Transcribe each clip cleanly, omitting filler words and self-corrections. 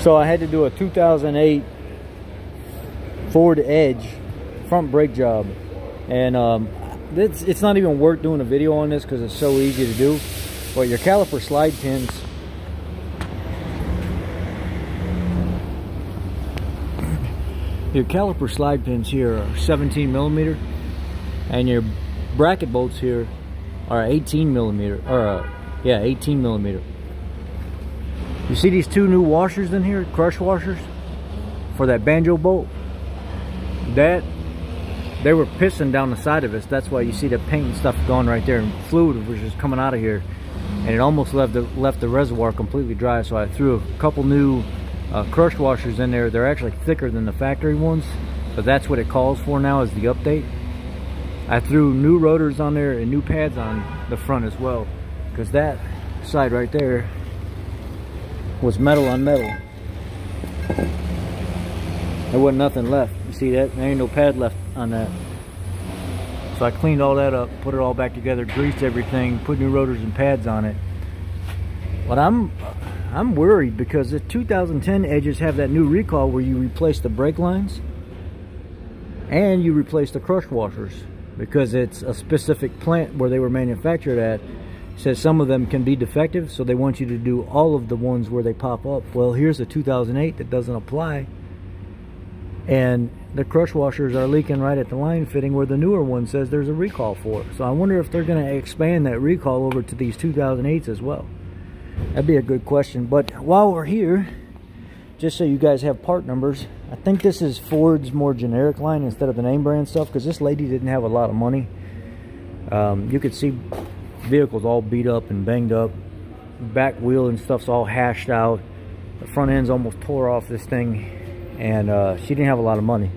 So I had to do a 2008 Ford Edge front brake job, and it's not even worth doing a video on this because it's so easy to do. But your caliper slide pins, here are 17 millimeter, and your bracket bolts here are 18 millimeter, or 18 millimeter. You see these two new washers in here, crush washers for that banjo bolt? That they were pissing down the side of us. That's why you see the paint and stuff going right there, and fluid was just coming out of here, and it almost left the reservoir completely dry. So I threw a couple new crush washers in there. They're actually thicker than the factory ones, but that's what it calls for now, is the update. I threw new rotors on there and new pads on the front as well, because that side right there was metal on metal. There wasn't nothing left. You see that? There ain't no pad left on that. So I cleaned all that up, put it all back together, greased everything, put new rotors and pads on it. But I'm worried because the 2010 Edges have that new recall where you replace the brake lines and you replace the crush washers, because it's a specific plant where they were manufactured at. It says some of them can be defective, so they want you to do all of the ones where they pop up. Well, here's a 2008 that doesn't apply, and the crush washers are leaking right at the line fitting where the newer one says there's a recall for. So I wonder if they're going to expand that recall over to these 2008s as well. That'd be a good question. But while we're here, just so you guys have part numbers, I think this is Ford's more generic line instead of the name brand stuff, because this lady didn't have a lot of money. You could see vehicles all beat up and banged up. Back wheel and stuff's all hashed out. The front end's almost tore off this thing, and she didn't have a lot of money.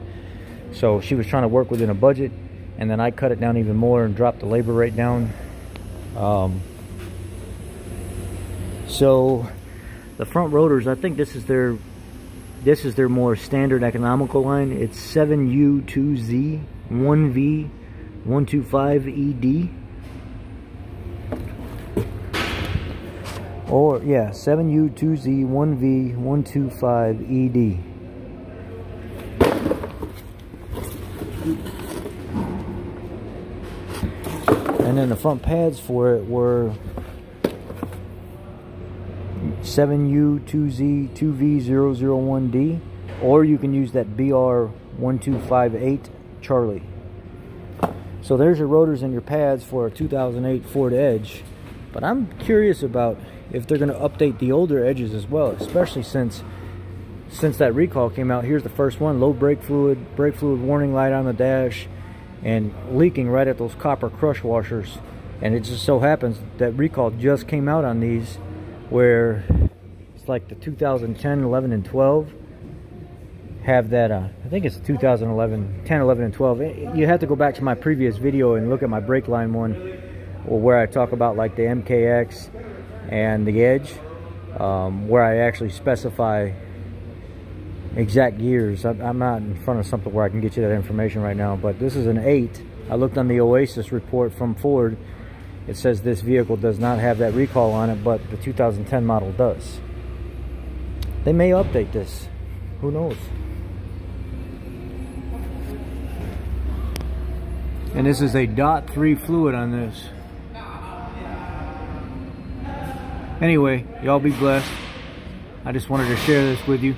So she was trying to work within a budget, and then I cut it down even more and dropped the labor rate down. So the front rotors, I think this is their more standard economical line. It's 7U2Z 1V 125ED. Or yeah, 7U2Z 1V 125ED. And then the front pads for it were 7U2Z 2V001D, or you can use that BR1258 Charlie. So there's your rotors and your pads for a 2008 Ford Edge. But I'm curious about if they're going to update the older Edges as well, especially since that recall came out. Here's the first one: low brake fluid warning light on the dash, and leaking right at those copper crush washers. And it just so happens that recall just came out on these, where it's like the 2010, 11, and 12 have that. I think it's 2011, 10, 11, and 12. You have to go back to my previous video and look at my brake line one, or where I talk about like the MKX and the Edge, where I actually specify exact years. I'm not in front of something where I can get you that information right now, but this is an 8. I looked on the Oasis report from Ford. It says this vehicle does not have that recall on it, but the 2010 model does. They may update this. Who knows? And this is a .3 fluid on this. Anyway, y'all be blessed. I just wanted to share this with you.